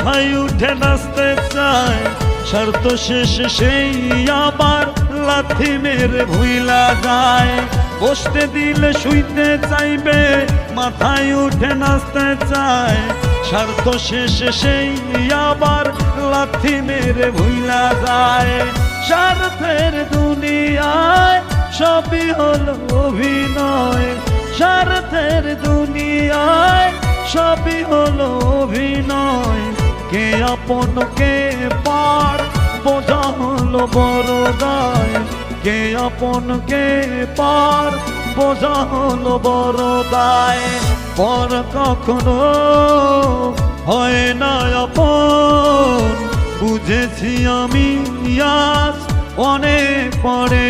মাথায় উঠে নাচতে চায়, শর্ত শেষে সেই আবার লাথি মেরে ভুইলা যায়। বসতে দিলে শুইতে চাইবে, মাথায় উঠে নাচতে চায়, শর্ত শেষে সেই আবার লাথি মেরে ভুইলা যায়। স্বার্থের দুনিয়ায় সবই হলো অভিনয়, স্বার্থের দুনিয়ায় সবই হলো অভিনয়। কে আপন কে পার বোঝা হলো বড় দায়, কে আপন কে পার বোঝা হলো বড় দায়। পর কখনো হয় না আপন, বুঝেছি আমি আজ অনেক পরে।